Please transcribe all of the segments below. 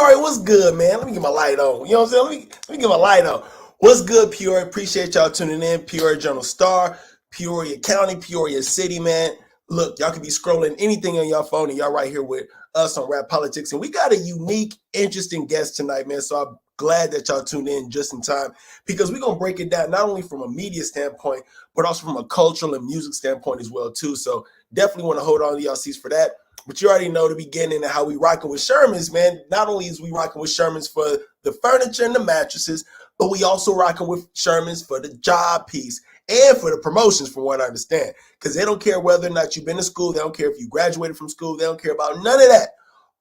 Peoria, what's good, man? Let me get my light on. You know what I'm saying? Let me get my light on. What's good, Peoria? Appreciate y'all tuning in. Peoria Journal Star, Peoria County, Peoria City, man. Look, y'all can be scrolling anything on your phone, and y'all right here with us on Rap Politics. And we got a unique, interesting guest tonight, man. So I'm glad that y'all tuned in just in time because we're going to break it down not only from a media standpoint, but also from a cultural and music standpoint as well, too. So definitely want to hold on to y'all seats for that. But you already know the beginning and how we rocking with Sherman's, man. Not only is we rocking with Sherman's for the furniture and the mattresses, but we also rocking with Sherman's for the job piece and for the promotions, from what I understand. Because they don't care whether or not you've been to school. They don't care if you graduated from school. They don't care about none of that.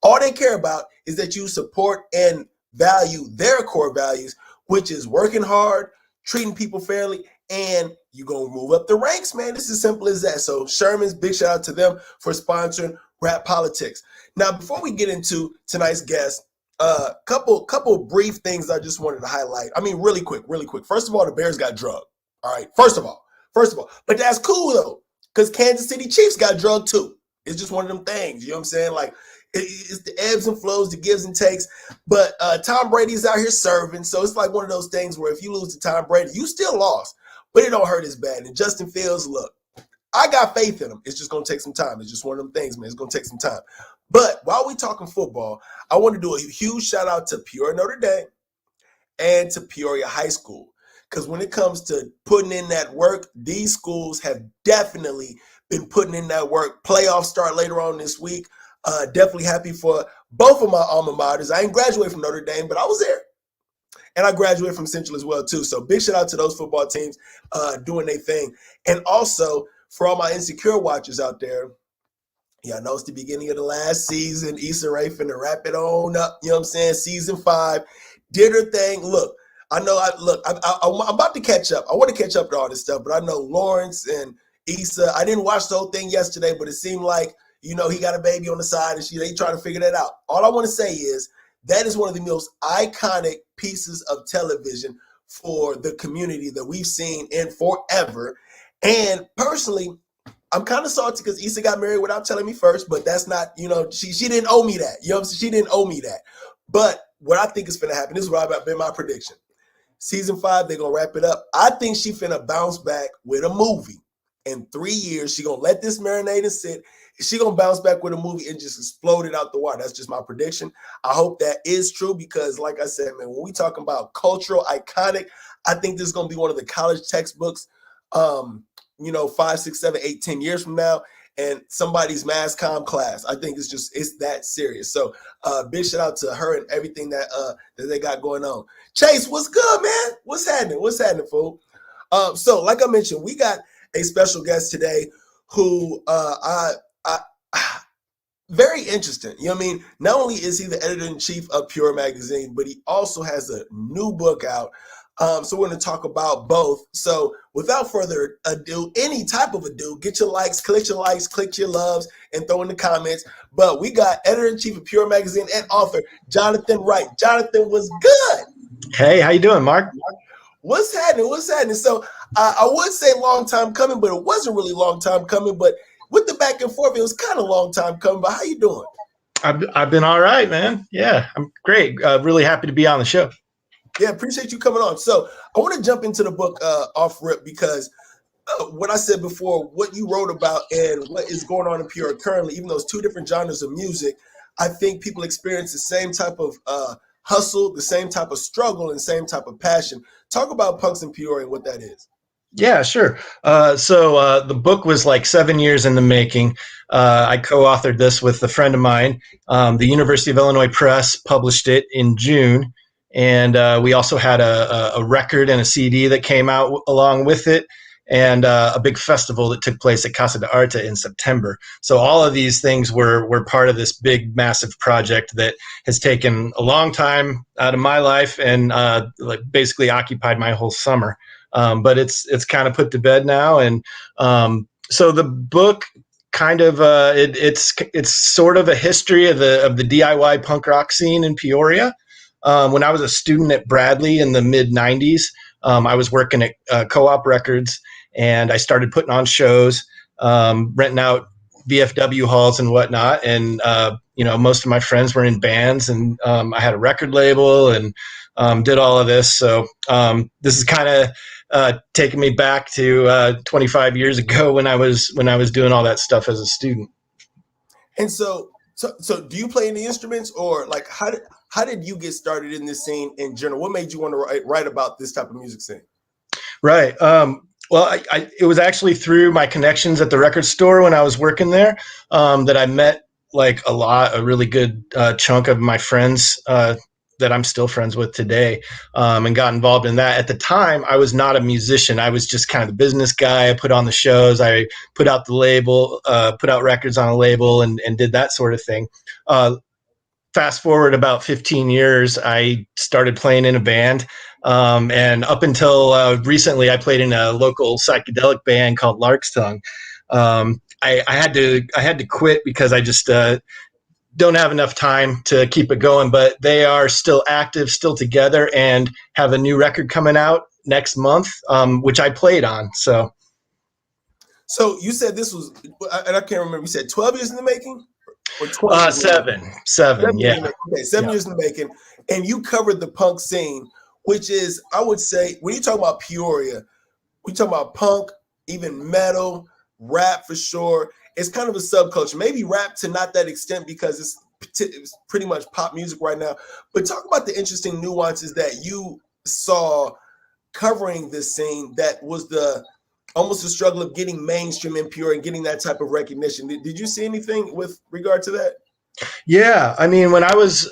All they care about is that you support and value their core values, which is working hard, treating people fairly, and you're going to move up the ranks, man. It's as simple as that. So Sherman's, big shout out to them for sponsoring Rap Politics. Now, before we get into tonight's guest, couple brief things I just wanted to highlight. I mean, really quick. First of all, the Bears got drugged. All right. First of all, but that's cool though, because Kansas City Chiefs got drugged too. It's just one of them things. You know what I'm saying? Like it's the ebbs and flows, the gives and takes. But Tom Brady's out here serving, so it's like one of those things where if you lose to Tom Brady, you still lost, but it don't hurt as bad. And Justin Fields, look, I got faith in him. It's just going to take some time. It's just one of them things, man. It's going to take some time. But while we talking football, I want to do a huge shout out to Peoria Notre Dame and to Peoria High School. Because when it comes to putting in that work, these schools have definitely been putting in that work. Playoffs start later on this week. Definitely happy for both of my alma maters. I ain't graduated from Notre Dame, but I was there. And I graduated from Central as well, too. So big shout out to those football teams doing their thing. And also, for all my insecure watchers out there, yeah, I know it's the beginning of the last season. Issa Rae finna wrap it on up. You know what I'm saying? Season 5 did her thing. Look, I know. I'm about to catch up. I want to catch up to all this stuff, but I know Lawrence and Issa. I didn't watch the whole thing yesterday, but it seemed like he got a baby on the side, and they trying to figure that out. All I want to say is that is one of the most iconic pieces of television for the community that we've seen in forever. And personally, I'm kind of salty because Issa got married without telling me first, but that's not, she didn't owe me that. You know what I'm saying? She didn't owe me that. But what I think is going to happen, this is what I've been my prediction. Season 5, they're going to wrap it up. I think she finna bounce back with a movie. In 3 years, she going to let this marinate and sit. She going to bounce back with a movie and just explode it out the water. That's just my prediction. I hope that is true because, like I said, man, when we talking about cultural, iconic, I think this is going to be one of the college textbooks 5, 6, 7, 8, 10 years from now, and somebody's mass comm class. I think it's that serious. So big shout out to her and everything that they got going on. Chase, what's good, man? What's happening? Fool? So like I mentioned, we got a special guest today who I very interesting. You know what I mean? Not only is he the editor-in-chief of Peoria Magazine, but he also has a new book out. So we're going to talk about both. So without further ado, any type of ado, get your likes, click your loves, and throw in the comments. But we got editor-in-chief of Peoria Magazine and author Jonathan Wright. Jonathan, was good. Hey, how you doing, Mark? What's happening? So I would say long time coming, but it wasn't really long time coming. But with the back and forth, it was kind of long time coming. But how you doing? I've been all right, man. Yeah, I'm great. Really happy to be on the show. Yeah, appreciate you coming on. So I want to jump into the book off rip because what I said before, what you wrote about and what is going on in Peoria currently, even though it's two different genres of music, I think people experience the same type of hustle, the same type of struggle, and the same type of passion. Talk about Punks in Peoria and what that is. Yeah, sure. So the book was like 7 years in the making. I co-authored this with a friend of mine. The University of Illinois Press published it in June. And we also had a record and a CD that came out along with it, and a big festival that took place at Casa de Arte in September. So all of these things were part of this big, massive project that has taken a long time out of my life and basically occupied my whole summer. But it's kind of put to bed now, and so the book kind of it's sort of a history of the DIY punk rock scene in Peoria. When I was a student at Bradley in the mid 90s, I was working at Co-op Records, and I started putting on shows, renting out VFW halls and whatnot. And, most of my friends were in bands, and I had a record label and did all of this. So this is kind of taking me back to 25 years ago when I was doing all that stuff as a student. And so do you play any instruments, or like how did you get started in this scene in general? What made you want to write about this type of music scene? Right. Well, it was actually through my connections at the record store when I was working there that I met like a really good chunk of my friends that I'm still friends with today, and got involved in that. At the time, I was not a musician. I was just kind of the business guy. I put on the shows. I put out the label, put out records on a label, and did that sort of thing. Fast forward about 15 years, I started playing in a band. And up until recently, I played in a local psychedelic band called Lark's Tongue. I had to quit because I just don't have enough time to keep it going, but they are still active, still together, and have a new record coming out next month, which I played on. So you said this was, and I can't remember, you said 12 years in the making? Or 20 seven, yeah. Okay, 7 years in the making. And you covered the punk scene, which is, I would say, when you talk about Peoria, we talk about punk, even metal, rap for sure. It's kind of a subculture. Maybe rap to not that extent because it's pretty much pop music right now. But talk about the interesting nuances that you saw covering this scene that was almost the struggle of getting mainstream in Peoria and getting that type of recognition. Did you see anything with regard to that? Yeah, I mean, when I was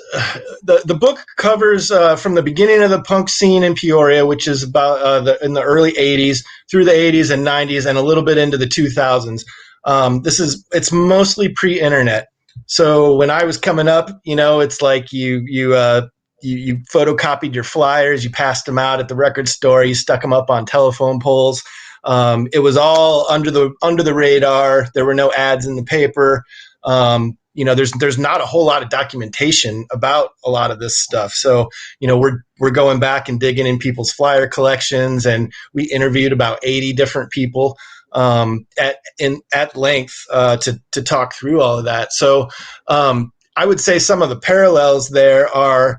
the book covers from the beginning of the punk scene in Peoria, which is about in the early '80s through the '80s and '90s, and a little bit into the 2000s. It's mostly pre-internet. So when I was coming up, it's like you photocopied your flyers, you passed them out at the record store, you stuck them up on telephone poles. It was all under the radar. There were no ads in the paper. There's not a whole lot of documentation about a lot of this stuff. So, we're going back and digging in people's flyer collections, and we interviewed about 80 different people at length to talk through all of that. So, I would say some of the parallels there are,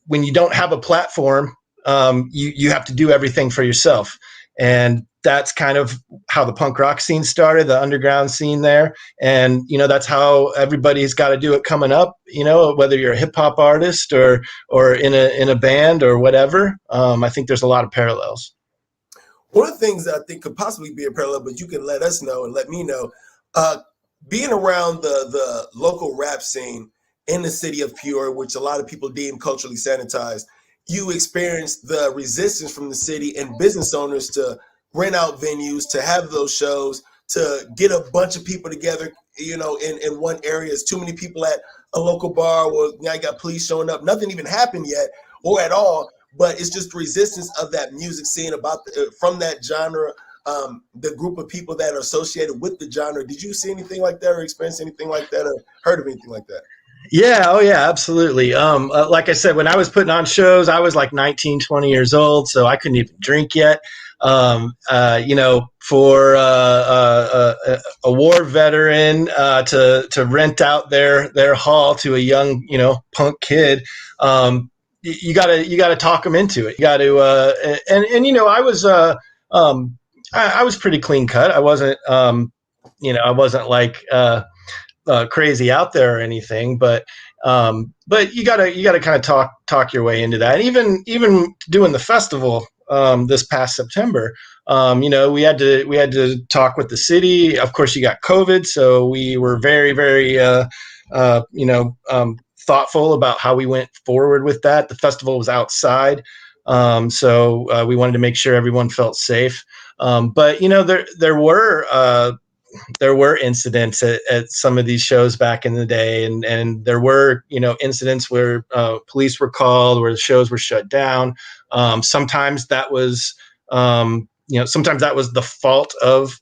when you don't have a platform, you have to do everything for yourself. And that's kind of how the punk rock scene started, the underground scene there. And, that's how everybody's got to do it coming up, whether you're a hip hop artist or in a band or whatever. I think there's a lot of parallels. One of the things that I think could possibly be a parallel, but you can let us know and let me know, being around the local rap scene in the city of Peoria, which a lot of people deem culturally sanitized, you experienced the resistance from the city and business owners to rent out venues, to have those shows, to get a bunch of people together, in one area. It's too many people at a local bar where now you got police showing up. Nothing even happened yet or at all, but it's just resistance of that music scene from that genre, the group of people that are associated with the genre. Did you see anything like that or experience anything like that or heard of anything like that? Yeah. Oh yeah, absolutely. Like I said, when I was putting on shows, I was like 19, 20 years old. So I couldn't even drink yet. For a war veteran, to rent out their hall to a young, punk kid, you gotta talk them into it. You got to, I was pretty clean cut. I wasn't, I wasn't like, crazy out there or anything, but you gotta kind of talk your way into that. Even doing the festival this past September, we had to talk with the city. Of course, you got COVID, so we were very, very thoughtful about how we went forward with that. The festival was outside, so we wanted to make sure everyone felt safe. But there were incidents at some of these shows back in the day, and there were incidents where police were called, where the shows were shut down. Sometimes that was the fault of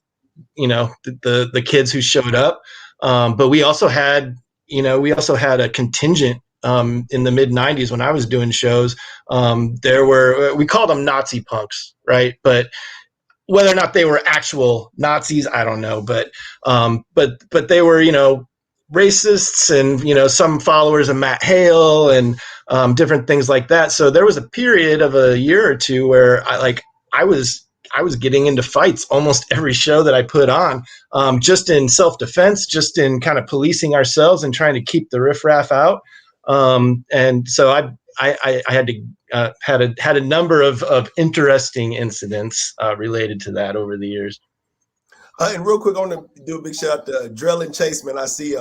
the kids who showed up, but we also had a contingent in the mid 90s when I was doing shows. We called them Nazi punks, right? But whether or not they were actual Nazis, I don't know, but they were, racists and, some followers of Matt Hale and different things like that. So there was a period of a year or two where I was getting into fights almost every show that I put on, just in self-defense, just in kind of policing ourselves and trying to keep the riffraff out. And so I had to had a number of interesting incidents related to that over the years. And real quick, I want to do a big shout out to Drell and Chase, man. I see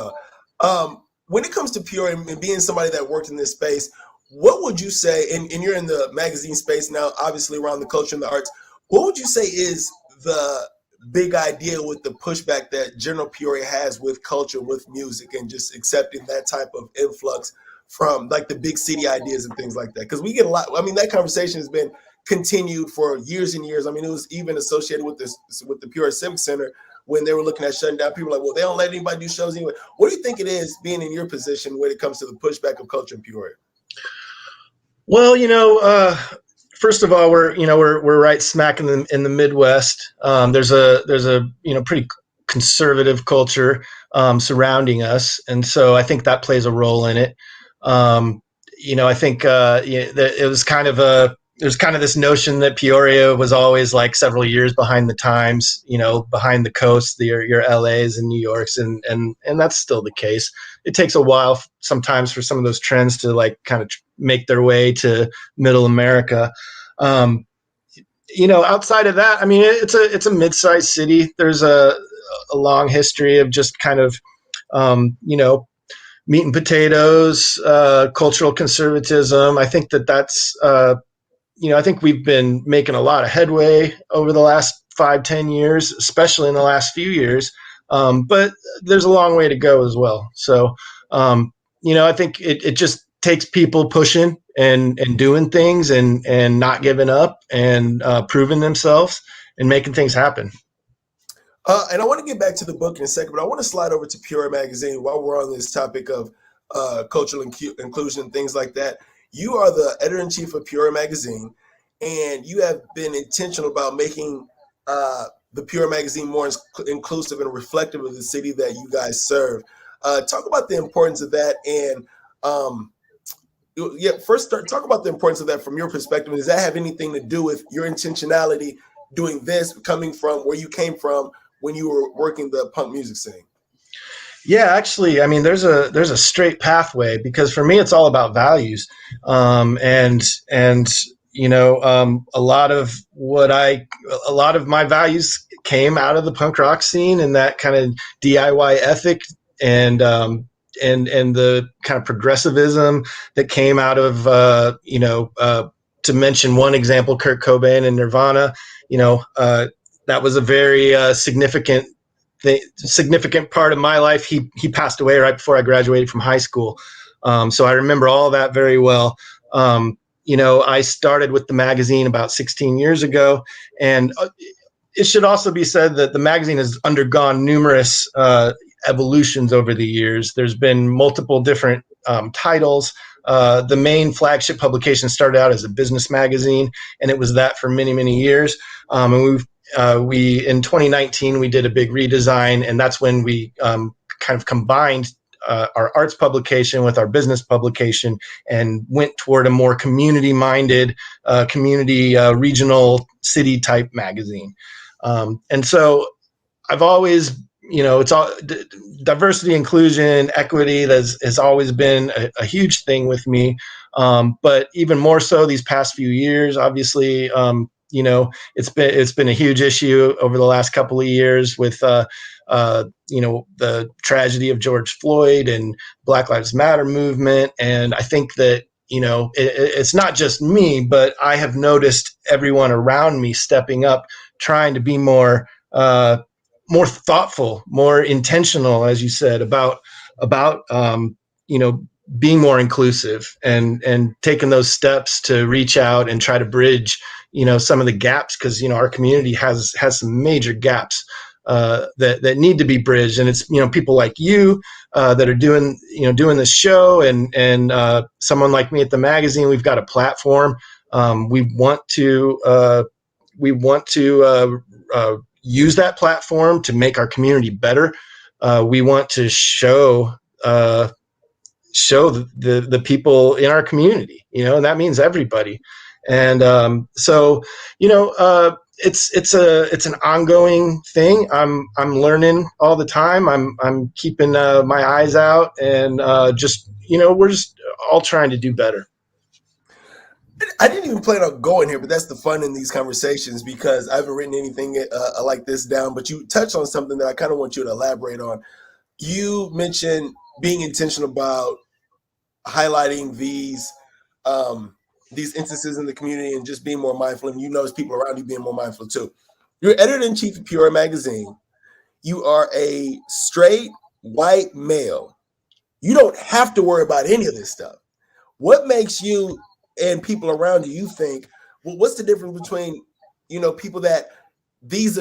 when it comes to Peoria and being somebody that worked in this space, what would you say, and you're in the magazine space now, obviously around the culture and the arts, what would you say is the big idea with the pushback that general Peoria has with culture, with music, and just accepting that type of influx from like the big city ideas and things like that? Because we get a lot. I mean, that conversation has been continued for years and years. I mean, it was even associated with this, with the Peoria Civic Center, when they were looking at shutting down. People were like, well, they don't let anybody do shows anyway. What do you think it is being in your position when it comes to the pushback of culture in Peoria? Well, first of all, we're right smack in the Midwest. There's a pretty conservative culture surrounding us, and so I think that plays a role in it. I think it was kind of there's kind of this notion that Peoria was always like several years behind the times, behind the coast, your LAs and New Yorks, and that's still the case. It takes a while sometimes for some of those trends to like kind of make their way to middle America. Outside of that, I mean, it's a mid-sized city. There's a long history of just kind of, meat and potatoes, cultural conservatism. I think that's, I think we've been making a lot of headway over the last 5-10 years, especially in the last few years. But there's a long way to go as well. So, I think it just takes people pushing and doing things and not giving up and proving themselves and making things happen. And I want to get back to the book in a second, but I want to slide over to Peoria Magazine while we're on this topic of cultural inclusion and things like that. You are the editor-in-chief of Peoria Magazine, and you have been intentional about making the Peoria Magazine more inclusive and reflective of the city that you guys serve. Talk about the importance of that, and talk about the importance of that from your perspective. Does that have anything to do with your intentionality doing this, coming from where you came from when you were working the punk music scene? Yeah, actually, I mean, there's a straight pathway, because for me, it's all about values, and a lot of my values came out of the punk rock scene and that kind of DIY ethic and the kind of progressivism that came out of to mention one example, Kurt Cobain and Nirvana. That was a very significant part of my life. He passed away right before I graduated from high school. So I remember all that very well. I started with the magazine about 16 years ago, and it should also be said that the magazine has undergone numerous evolutions over the years. There's been multiple different titles. The main flagship publication started out as a business magazine, and it was that for many, many years. And we in 2019 we did a big redesign, and that's when we kind of combined our arts publication with our business publication and went toward a more community-minded, regional city type magazine. And so I've always, it's all diversity, inclusion, equity. Has always been a huge thing with me. But even more so these past few years, obviously, it's been a huge issue over the last couple of years with, the tragedy of George Floyd and Black Lives Matter movement. And I think that, it's not just me, but I have noticed everyone around me stepping up, trying to be more thoughtful, more intentional, as you said, about being more inclusive and taking those steps to reach out and try to bridge, some of the gaps, because, our community has some major gaps that need to be bridged. And it's, people like you that are doing this show, and someone like me at the magazine. We've got a platform. We want to want to use that platform to make our community better. We want to show the people in our community, and that means everybody. And so, it's an ongoing thing. I'm learning all the time. I'm keeping my eyes out, and we're just all trying to do better. I didn't even plan on going here, but that's the fun in these conversations because I haven't written anything like this down. But you touched on something that I kind of want you to elaborate on. You mentioned being intentional about highlighting these instances in the community and just being more mindful, and you notice people around you being more mindful too. You're editor-in-chief of Peoria Magazine. You are a straight white male. You don't have to worry about any of this stuff. What makes you and people around you think, well, what's the difference between, people that these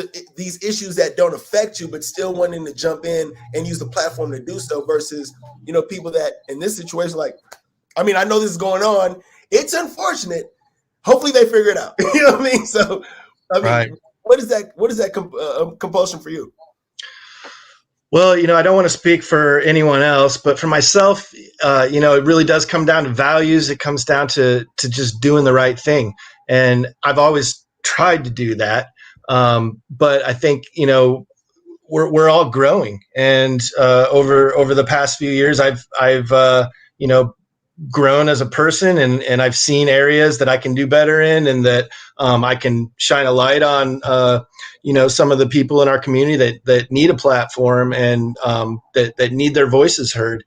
issues that don't affect you but still wanting to jump in and use the platform to do so versus, people that in this situation, like, I mean, I know this is going on. It's unfortunate. Hopefully they figure it out. You know what I mean? So, I mean, Right. what is that compulsion for you? Well, I don't want to speak for anyone else, but for myself, it really does come down to values. It comes down to just doing the right thing. And I've always tried to do that. But I think, we're all growing. And over the past few years, I've grown as a person, and I've seen areas that I can do better in, and that I can shine a light on some of the people in our community that need a platform, and that need their voices heard.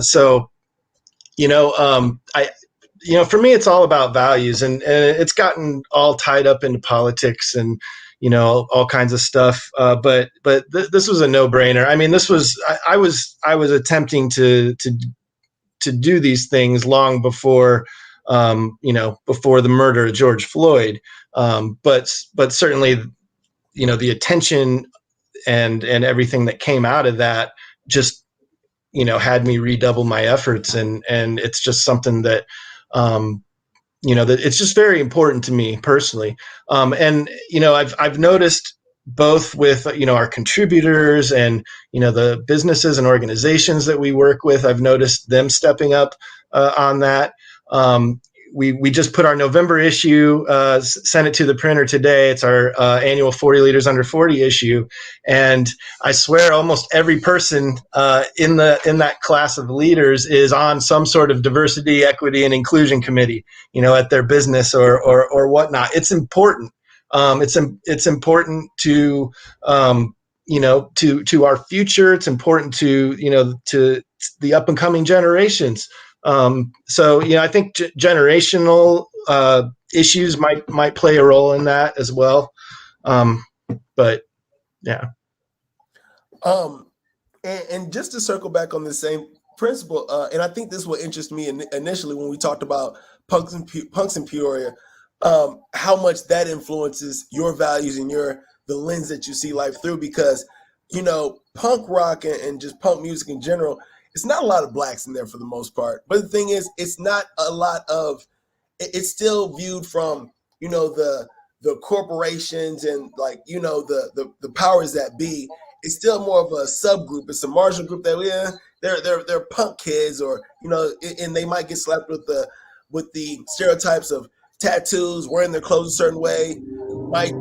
So for me, it's all about values, and it's gotten all tied up into politics and all kinds of stuff. But this was a no-brainer. I mean, I was attempting to do these things long before before the murder of George Floyd. But certainly, the attention and everything that came out of that just had me redouble my efforts, and it's just something that that it's just very important to me personally. And I've noticed both with our contributors and the businesses and organizations that we work with, I've noticed them stepping up on that. We just put our November issue, sent it to the printer today. It's our annual 40 Leaders Under 40 issue, and I swear almost every person in that class of leaders is on some sort of diversity, equity, and inclusion committee, at their business or whatnot. It's important. It's important to to our future. It's important to the up and coming generations. So I think generational issues might play a role in that as well. But yeah. And just to circle back on the same principle, and I think this will interest me initially when we talked about punks in Peoria, how much that influences your values and the lens that you see life through, because punk rock and just punk music in general, it's not a lot of blacks in there for the most part. But the thing is, it's not a lot of, it's still viewed from, the corporations and the powers that be. It's still more of a subgroup. It's a marginal group that they're punk kids, or and they might get slapped with the stereotypes of tattoos, wearing their clothes a certain way, might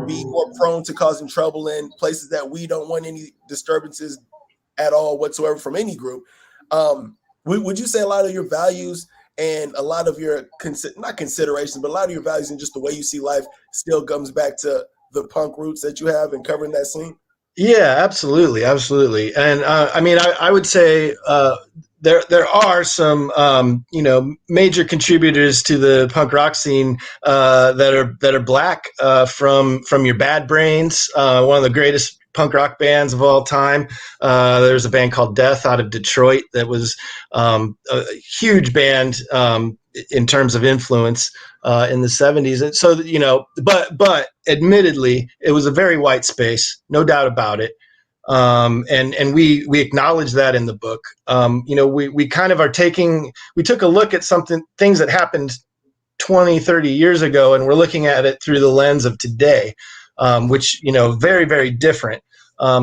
be more prone to causing trouble in places that we don't want any disturbances at all whatsoever from any group. Would you say a lot of your values and a lot of your not considerations, but a lot of your values and just the way you see life still comes back to the punk roots that you have and covering that scene? Yeah, absolutely. And I mean, I would say there are some major contributors to the punk rock scene that are black, from your Bad Brains, one of the greatest punk rock bands of all time. There's a band called Death out of Detroit that was a huge band in terms of influence in the 70s. And so, but admittedly, it was a very white space, no doubt about it. And we acknowledge that in the book. We kind of we took a look at things that happened 20, 30 years ago, and we're looking at it through the lens of today, which, very, very different.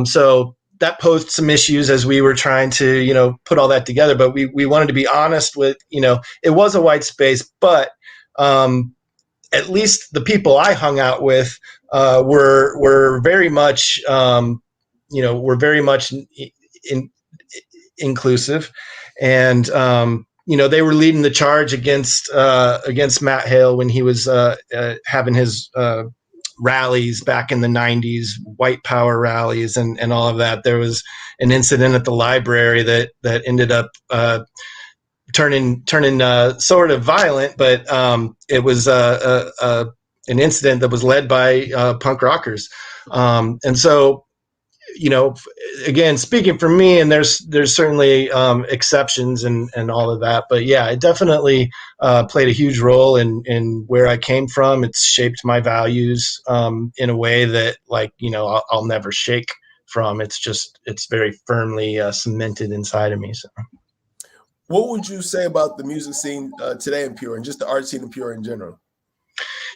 So that posed some issues as we were trying to, put all that together. But we wanted to be honest with, it was a white space, but at least the people I hung out with were very much, were very much inclusive, and they were leading the charge against Matt Hale when he was having his rallies back in the 90s, white power rallies, and all of that. There was an incident at the library that ended up turning sort of violent, but it was an incident that was led by punk rockers, and so, again, speaking for me, and there's certainly exceptions and all of that, but yeah, it definitely played a huge role in where I came from. It's shaped my values in a way that, like, I'll never shake from. It's very firmly cemented inside of me. So. What would you say about the music scene today in Peoria, and just the art scene in Peoria in general?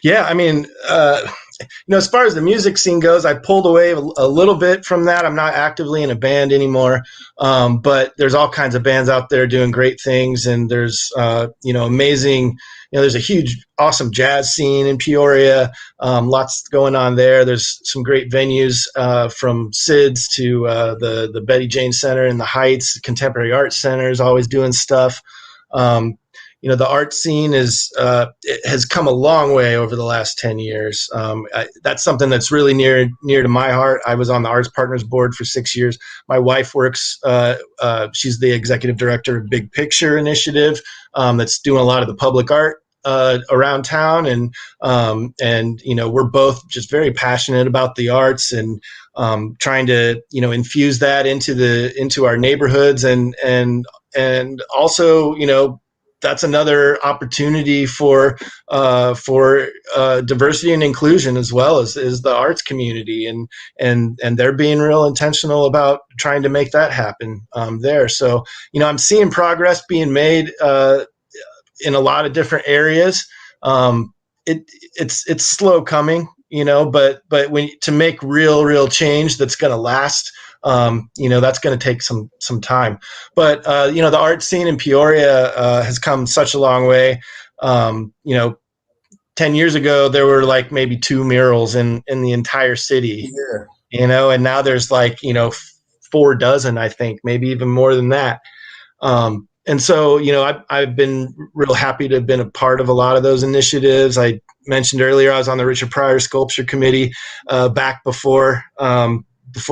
Yeah, I mean, as far as the music scene goes, I pulled away a little bit from that. I'm not actively in a band anymore, but there's all kinds of bands out there doing great things, and there's amazing. There's a huge, awesome jazz scene in Peoria. Lots going on there. There's some great venues from SIDS to the Betty Jane Center in the Heights. Contemporary Art Center is always doing stuff. The art scene it has come a long way over the last 10 years. That's something that's really near to my heart. I was on the Arts Partners Board for 6 years. My wife works, she's the executive director of Big Picture Initiative, that's doing a lot of the public art around town. And we're both just very passionate about the arts and trying to, infuse that into our neighborhoods and also, that's another opportunity for diversity and inclusion, as well as the arts community, and they're being real intentional about trying to make that happen there. So, I'm seeing progress being made in a lot of different areas. It's slow coming, but when to make real change that's going to last. That's going to take some time, but the art scene in Peoria has come such a long way. 10 years ago there were like maybe 2 murals in the entire city. Yeah. And now there's like 4 dozen, I think, maybe even more than that. And so, I've been real happy to have been a part of a lot of those initiatives. I mentioned earlier I was on the Richard Pryor Sculpture Committee back before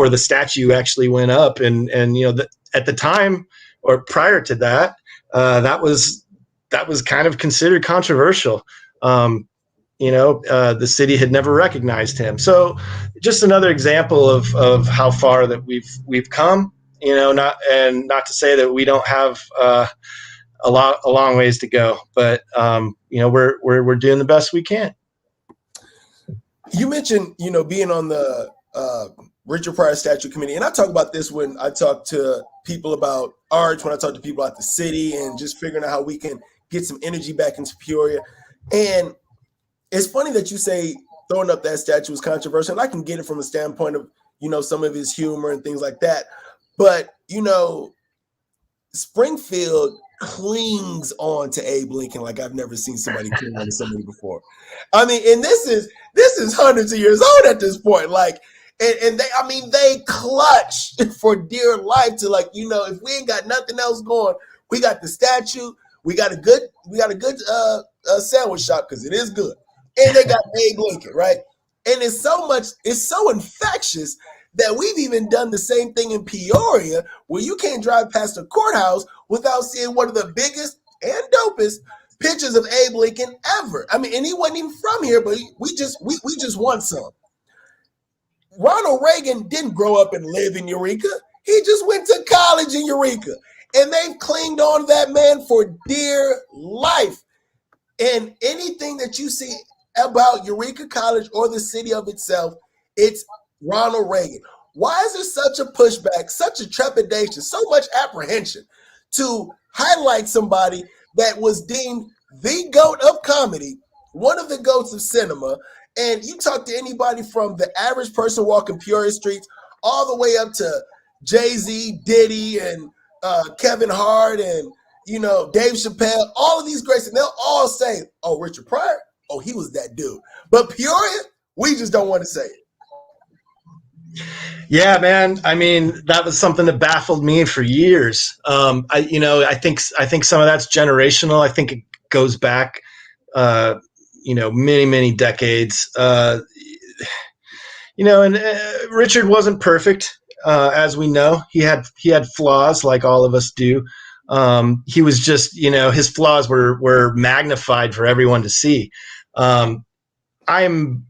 the statue actually went up, and at the time or prior to that, that was kind of considered controversial. The city had never recognized him, so just another example of how far that we've come. Not to say that we don't have a long ways to go, but we're doing the best we can. You mentioned being on the Richard Pryor Statue Committee, and I talk about this when I talk to people about art, when I talk to people about the city, and just figuring out how we can get some energy back into Peoria. And it's funny that you say throwing up that statue was controversial, and I can get it from a standpoint of some of his humor and things like that. But Springfield clings on to Abe Lincoln like I've never seen somebody cling on to somebody before. I mean, and this is hundreds of years old at this point. Like, and they clutch for dear life to, like, if we ain't got nothing else going, we got the statue, we got a good sandwich shop, because it is good, and they got Abe Lincoln, right? And it's so infectious that we've even done the same thing in Peoria, where you can't drive past a courthouse without seeing one of the biggest and dopest pictures of Abe Lincoln ever. I mean, and he wasn't even from here, but we just want some. Ronald Reagan didn't grow up and live in Eureka. He just went to college in Eureka, and they've clinged on to that man for dear life. And anything that you see about Eureka College or the city of itself, it's Ronald Reagan. Why is there such a pushback, such a trepidation, so much apprehension to highlight somebody that was deemed the GOAT of comedy, one of the GOATs of cinema. And you talk to anybody from the average person walking Peoria streets all the way up to Jay-Z, Diddy, and Kevin Hart, and Dave Chappelle, all of these greats, and they'll all say, "Oh, Richard Pryor, oh, he was that dude." But Peoria, we just don't want to say it. Yeah, man. I mean, that was something that baffled me for years. I think some of that's generational. I think it goes back, many, many decades. And Richard wasn't perfect, as we know. He had flaws, like all of us do. He was just, his flaws were magnified for everyone to see. I'm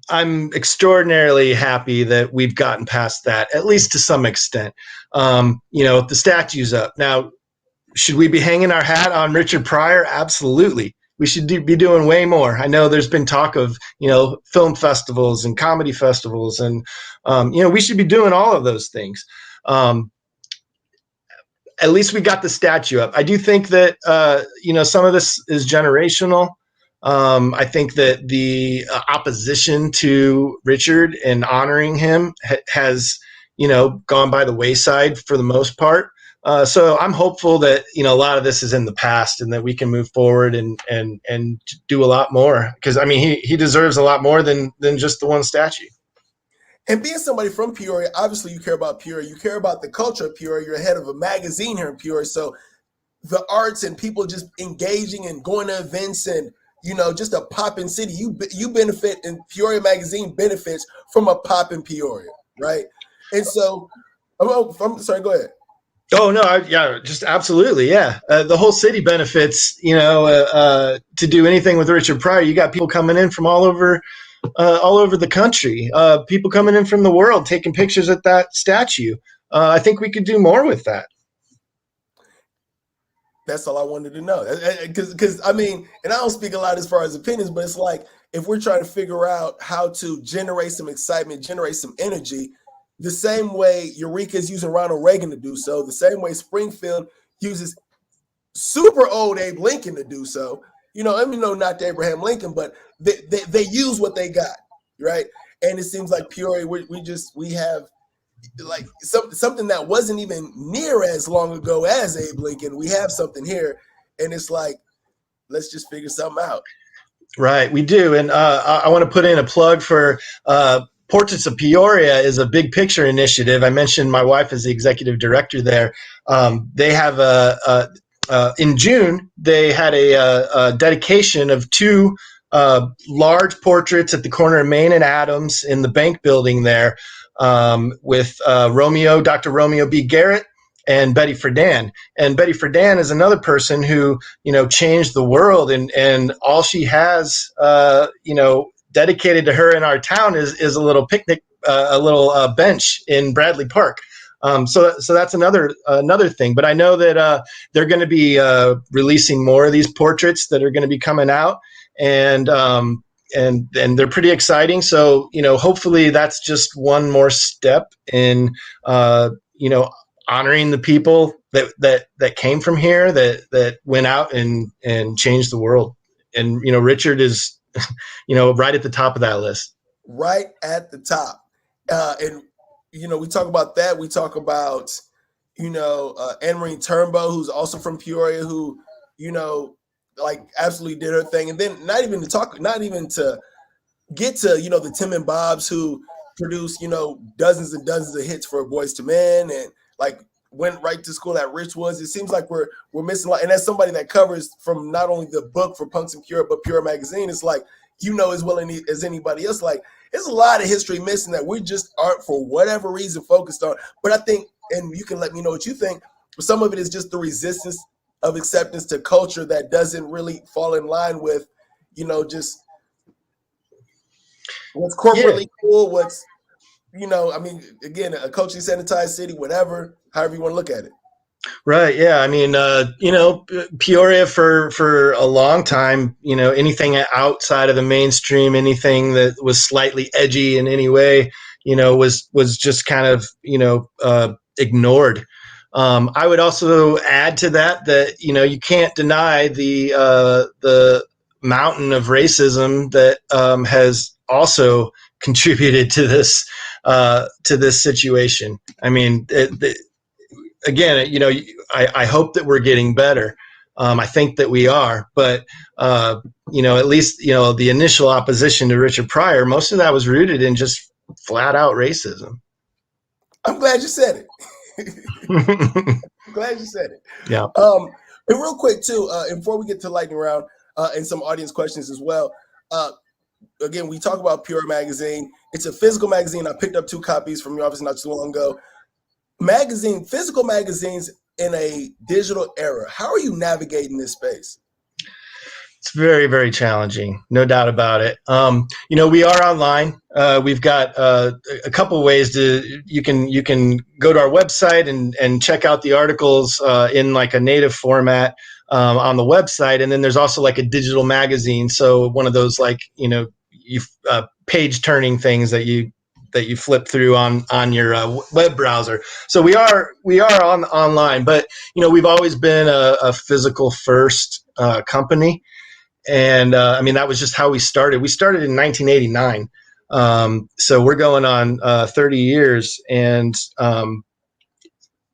extraordinarily happy that we've gotten past that, at least to some extent. The statue's up now. Should we be hanging our hat on Richard Pryor? Absolutely. We should be doing way more. I know there's been talk of film festivals and comedy festivals, and we should be doing all of those things. At least we got the statue up. I do think that some of this is generational. I think that the opposition to Richard and honoring him has, gone by the wayside for the most part. So I'm hopeful that, a lot of this is in the past and that we can move forward and do a lot more. Because, I mean, he deserves a lot more than just the one statue. And being somebody from Peoria, obviously you care about Peoria. You care about the culture of Peoria. You're head of a magazine here in Peoria. So the arts and people just engaging and going to events and, just a poppin' city. You benefit, and Peoria Magazine benefits from a poppin' Peoria, right? And so, I'm sorry, go ahead. Oh no, just absolutely, yeah. The whole city benefits, to do anything with Richard Pryor. You got people coming in from all over the country. People coming in from the world taking pictures at that statue. I think we could do more with that. That's all I wanted to know. Because I mean, and I don't speak a lot as far as opinions, but it's like if we're trying to figure out how to generate some excitement, generate some energy, the same way Eureka is using Ronald Reagan to do so, the same way Springfield uses super old Abe Lincoln to do so. Not to Abraham Lincoln, but they use what they got, right? And it seems like Peoria, we have like something that wasn't even near as long ago as Abe Lincoln. We have something here, and it's like, let's just figure something out. Right, we do. And I want to put in a plug for Portraits of Peoria is a big picture initiative. I mentioned my wife is the executive director there. They have in June, they had a dedication of two large portraits at the corner of Main and Adams in the bank building there, with Dr. Romeo B. Garrett and Betty Friedan. And Betty Friedan is another person who, changed the world, and all she has, dedicated to her in our town is a little picnic, a little bench in Bradley Park. So that's another thing. But I know that they're going to be releasing more of these portraits that are going to be coming out, and they're pretty exciting. So hopefully that's just one more step in honoring the people that came from here, that went out and changed the world. And Richard is right at the top of that list. Right at the top. And we talk about that. We talk about, Anne-Marie Turnbow, who's also from Peoria, who, absolutely did her thing. And then not even to get to, the Tim and Bobs, who produced, dozens and dozens of hits for Boys to Men, and went right to school at Richwoods. It seems like we're missing a lot. And as somebody that covers from not only the book for Punks and Peoria, but Peoria Magazine, it's like, as well as anybody else, there's a lot of history missing that we just aren't, for whatever reason, focused on. But I think, and you can let me know what you think, some of it is just the resistance of acceptance to culture that doesn't really fall in line with, just what's corporately cool, what's, again, a culturally sanitized city, whatever, however you want to look at it. Right. Yeah. I mean, Peoria for a long time, anything outside of the mainstream, anything that was slightly edgy in any way, was just kind of, ignored. I would also add to that, you can't deny the mountain of racism that has also contributed to this situation. I mean, again, you know, I hope that we're getting better. I think that we are, but you know, at least, you know, the initial opposition to Richard Pryor, most of that was rooted in just flat out racism. I'm glad you said it. I'm glad you said it. Yeah. And real quick too, and before we get to lightning round and some audience questions as well. Again, we talk about Peoria Magazine. It's a physical magazine. I picked up 2 copies from your office not too long ago. Physical magazines in a digital era. How are you navigating this space? It's very, very challenging, no doubt about it. You know, we are online. We've got a couple of ways you can go to our website and check out the articles in like a native format on the website, and then there's also like a digital magazine. So one of those, like, you know, page turning things that you flip through on your web browser. So we are online, but you know, we've always been a physical first company. And I mean, that was just how we started. We started in 1989. So we're going on 30 years. And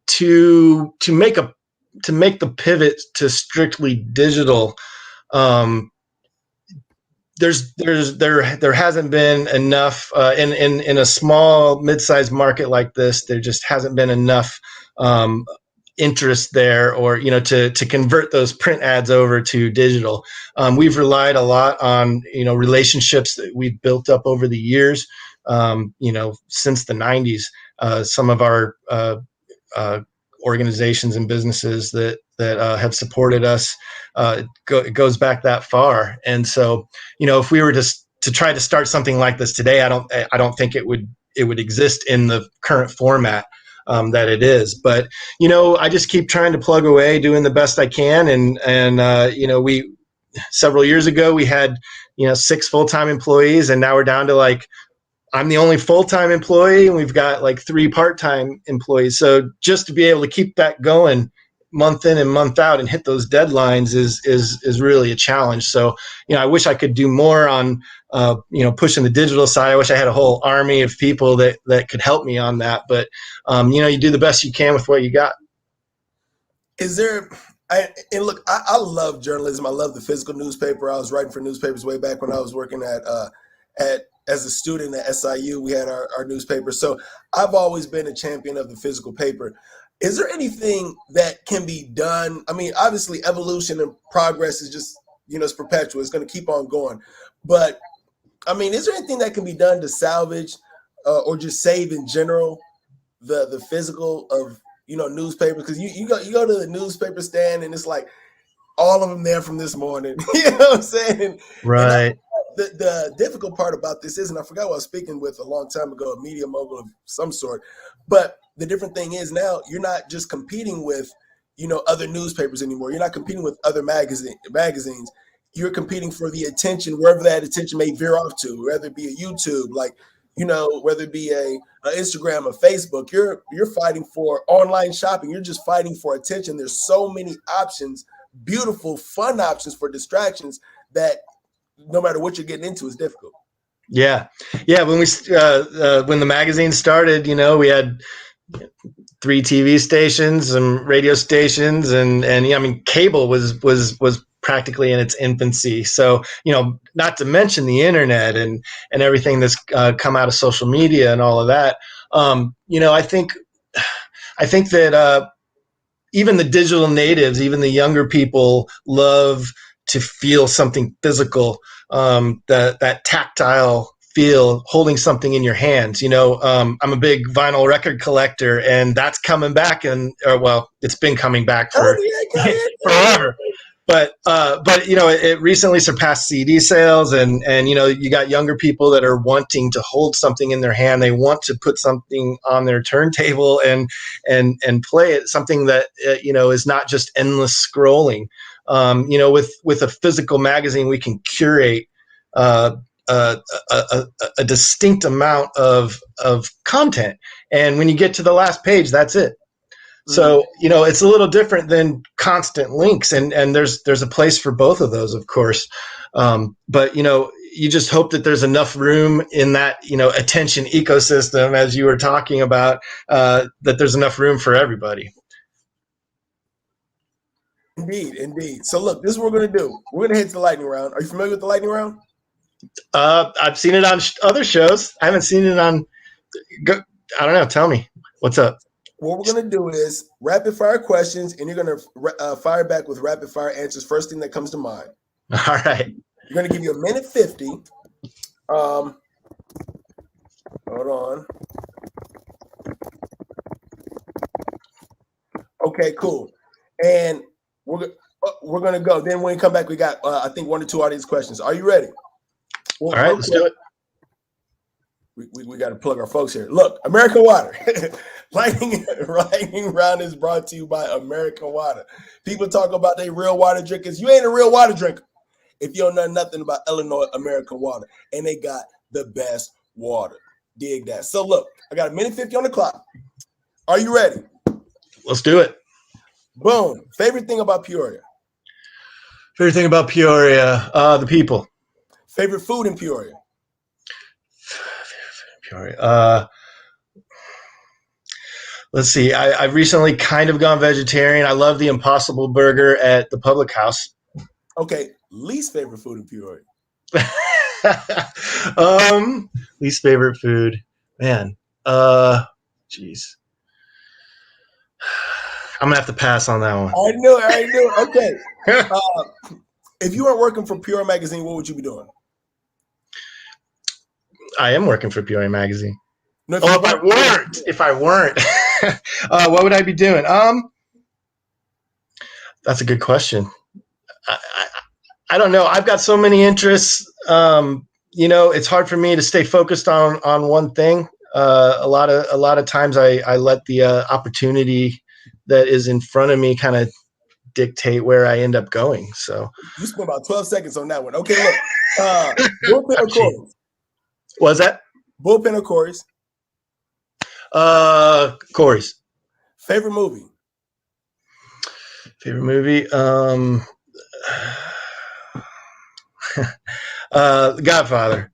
to make the pivot to strictly digital, there hasn't been enough in a small mid-sized market like this. There just hasn't been enough interest there, or, you know, to convert those print ads over to digital. We've relied a lot on, you know, relationships that we've built up over the years, you know, since the 90s. Some of our organizations and businesses that have supported us, it goes back that far. And so, you know, if we were to try to start something like this today, I don't think it would exist in the current format that it is. But, you know, I just keep trying to plug away, doing the best I can. And you know, several years ago, we had, you know, 6 full-time employees, and now we're down to like, I'm the only full-time employee, and we've got like 3 part-time employees. So just to be able to keep that going month in and month out and hit those deadlines is really a challenge. So, you know, I wish I could do more on, you know, pushing the digital side. I wish I had a whole army of people that could help me on that. But, you know, you do the best you can with what you got. Is there, and look, I love journalism. I love the physical newspaper. I was writing for newspapers way back when I was working as a student at SIU. We had our newspaper. So I've always been a champion of the physical paper. Is there anything that can be done? I mean, obviously evolution and progress is just, you know, it's perpetual. It's going to keep on going. But I mean, is there anything that can be done to salvage or just save in general the physical of, you know, newspapers? Because you go to the newspaper stand and it's like all of them there from this morning. You know what I'm saying? Right. The difficult part about this is, and I forgot what I was speaking with a long time ago, a media mogul of some sort, but the different thing is now you're not just competing with, you know, other newspapers anymore. You're not competing with other magazines. You're competing for the attention, wherever that attention may veer off to, whether it be a YouTube, like, you know, whether it be a Instagram, a Facebook. You're fighting for online shopping. You're just fighting for attention. There's so many options, beautiful, fun options for distractions that no matter what you're getting into, is difficult. Yeah. When when the magazine started, you know, we had 3 TV stations, some radio stations, and yeah, I mean, cable was practically in its infancy. So, you know, not to mention the internet and everything that's come out of social media and all of that. You know, I think that even the digital natives, even the younger people, love to feel something physical, that tactile feel, holding something in your hands. You know, I'm a big vinyl record collector, and that's coming back, well, it's been coming back for forever. But you know, it recently surpassed CD sales, and you know, you got younger people that are wanting to hold something in their hand. They want to put something on their turntable and play it. Something that you know, is not just endless scrolling. You know, with a physical magazine, we can curate a distinct amount of content, and when you get to the last page, that's it. So, it's a little different than constant links, and there's a place for both of those, of course. But, you just hope that there's enough room in that, attention ecosystem, as you were talking about, that there's enough room for everybody. Indeed. So look, this is what we're going to do. We're going to head to the lightning round. Are you familiar with the lightning round? I've seen it on other shows. I haven't seen it on, I don't know. Tell me. What's up? What we're going to do is rapid fire questions, and you're going to fire back with rapid fire answers. First thing that comes to mind. All right. You're going to give you a minute 50. Hold on. Okay, cool. And we're going to go. Then when we come back, we got, I think, 1 or 2 audience questions. Are you ready? All right, let's do it. We got to plug our folks here. Look, American Water. Lightning round is brought to you by American Water. People talk about they real water drinkers. You ain't a real water drinker if you don't know nothing about Illinois American Water. And they got the best water. Dig that. So look, I got a minute 50 on the clock. Are you ready? Let's do it. Boom. Favorite thing about Peoria? Favorite thing about Peoria? The people. Favorite food in Peoria? Peoria. Let's see. I've recently kind of gone vegetarian. I love the Impossible Burger at the Public House. Okay. Least favorite food in Peoria? Least favorite food. Man. Jeez. I'm going to have to pass on that one. I knew it. Okay. If you weren't working for Peoria Magazine, what would you be doing? I am working for Peoria Magazine. No, if I weren't, what would I be doing? That's a good question. I don't know. I've got so many interests. It's hard for me to stay focused on one thing. A lot of times I let the opportunity that is in front of me kind of dictate where I end up going. So you spent about 12 seconds on that one. Okay, look. Bullpen or Corey's? What was that? Bullpen or Corey's? Corey's. Favorite movie? Godfather.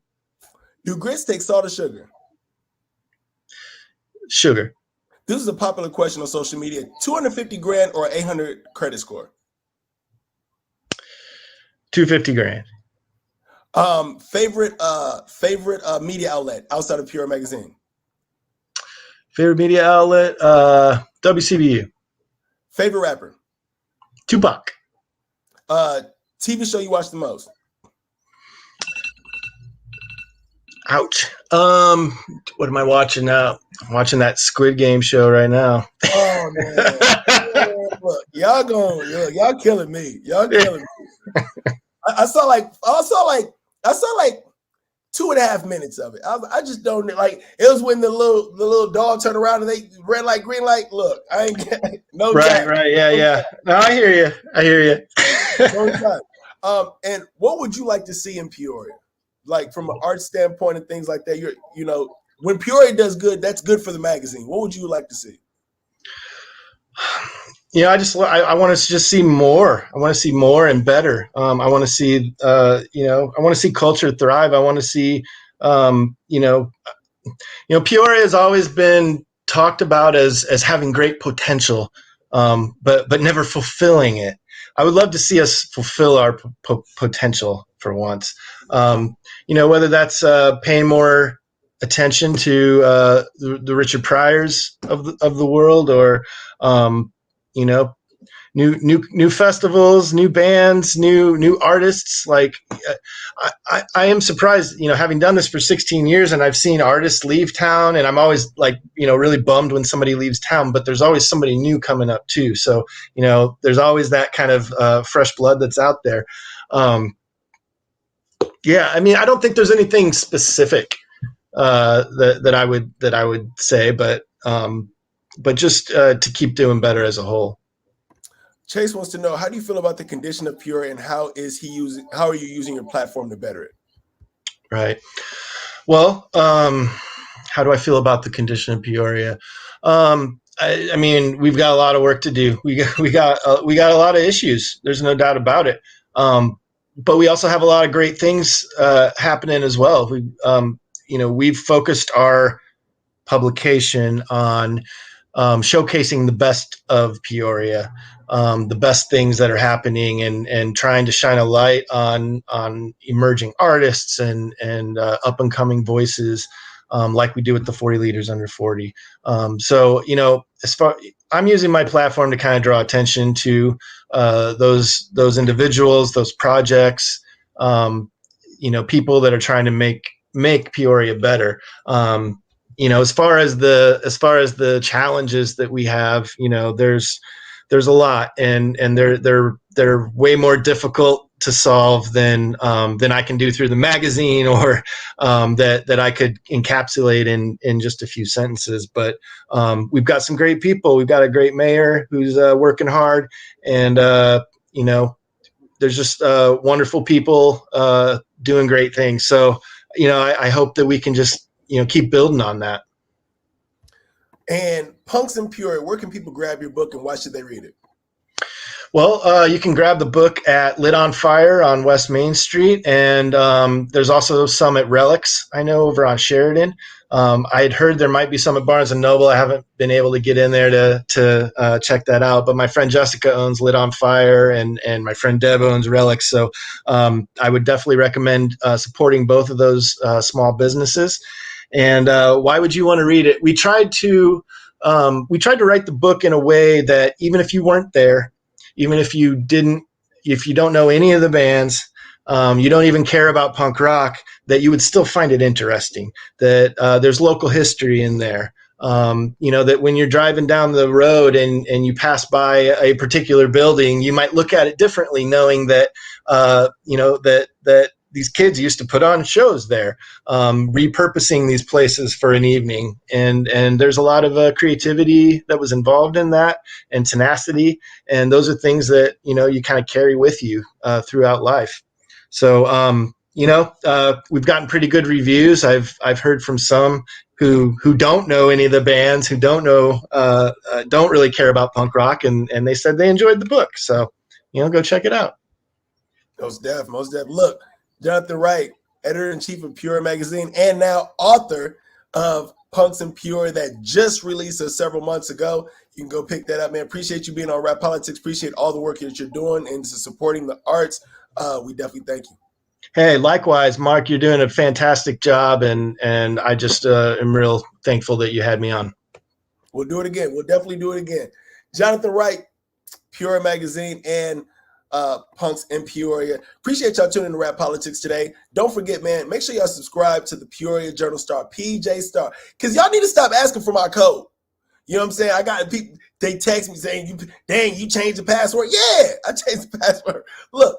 Do grits take salt or sugar? Sugar. This is a popular question on social media. 250 grand or 800 credit score? 250 grand. Favorite media outlet outside of Peoria Magazine? Favorite media outlet? WCBU. Favorite rapper? Tupac. TV show you watch the most? Ouch. What am I watching now? I'm watching that Squid Game show right now. Oh man. Look, y'all killing me. Y'all killing me. I saw like 2.5 minutes of it. I just don't like. It was when the little dog turned around and they red light, green light. Look, I ain't getting no. Right, yeah. No, I hear you. No time. And what would you like to see in Peoria, like from an art standpoint and things like that? When Peoria does good, that's good for the magazine. What would you like to see? I want to just see more. I want to see more and better. I want to see, I want to see culture thrive. I want to see, Peoria has always been talked about as having great potential, but never fulfilling it. I would love to see us fulfill our potential for once. Whether that's paying more attention to the Richard Pryors of the world, or new festivals, new bands, new artists. Like I am surprised, having done this for 16 years, and I've seen artists leave town, and I'm always like, really bummed when somebody leaves town, but there's always somebody new coming up too. So, there's always that kind of fresh blood that's out there. I don't think there's anything specific that I would say, but just to keep doing better as a whole. Chase wants to know, how do you feel about the condition of Peoria, and how are you using your platform to better it? Right. Well, how do I feel about the condition of Peoria? I mean, we've got a lot of work to do. We got a lot of issues. There's no doubt about it. But we also have a lot of great things happening as well. We've focused our publication on showcasing the best of Peoria, the best things that are happening, and trying to shine a light on emerging artists and up and coming voices, like we do with the 40 Leaders Under 40. So as far I'm using my platform to kind of draw attention to those individuals, those projects, people that are trying to make Peoria better. As far as the challenges that we have, there's a lot, and they're way more difficult to solve than I can do through the magazine, or that I could encapsulate in just a few sentences. But we've got some great people. We've got a great mayor who's working hard, and there's just wonderful people doing great things. So I hope that we can just keep building on that. And Punks in Peoria, where can people grab your book and why should they read it? Well, you can grab the book at Lit on Fire on West Main Street, and there's also some at Relics, I know, over on Sheridan. I had heard there might be some at Barnes & Noble. I haven't been able to get in there to check that out, but my friend Jessica owns Lit on Fire, and my friend Deb owns Relics, so I would definitely recommend supporting both of those small businesses. And why would you want to read it? We tried to write the book in a way that even if you weren't there, even if you don't know any of the bands, you don't even care about punk rock, that you would still find it interesting, that there's local history in there. That when you're driving down the road and you pass by a particular building, you might look at it differently, knowing that, that these kids used to put on shows there, repurposing these places for an evening. And there's a lot of creativity that was involved in that, and tenacity. And those are things that, you kind of carry with you throughout life. So, we've gotten pretty good reviews. I've heard from some who don't know any of the bands, who don't really care about punk rock, and they said they enjoyed the book. So, go check it out. Most def. Look, Jonathan Wright, editor-in-chief of Peoria Magazine, and now author of Punks in Peoria that just released several months ago. You can go pick that up, man. Appreciate you being on RapPolitics. Appreciate all the work that you're doing and supporting the arts. We definitely thank you. Hey, likewise, Mark, you're doing a fantastic job, and I just am real thankful that you had me on. We'll do it again. We'll definitely do it again. Jonathan Wright, Peoria Magazine, and Punks in Peoria. Appreciate y'all tuning in to RapPolitics today. Don't forget, man, make sure y'all subscribe to the Peoria Journal Star, PJ Star, because y'all need to stop asking for my code. You know what I'm saying? I got people, they text me saying, you changed the password. Yeah, I changed the password. Look,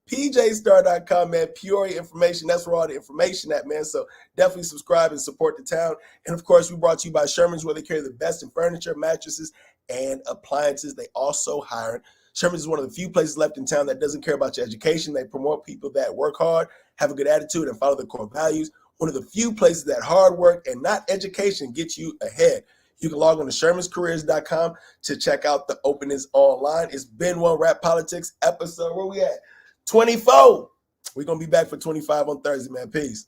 pjstar.com, man, Peoria information. That's where all the information at, man. So definitely subscribe and support the town. And of course, we brought to you by Sherman's, where they carry the best in furniture, mattresses, and appliances. They also hire. Sherman's is one of the few places left in town that doesn't care about your education. They promote people that work hard, have a good attitude, and follow their core values. One of the few places that hard work and not education gets you ahead. You can log on to shermanscareers.com to check out the openings online. It's been one RapPolitics episode. Where we at? 24. We're going to be back for 25 on Thursday, man. Peace.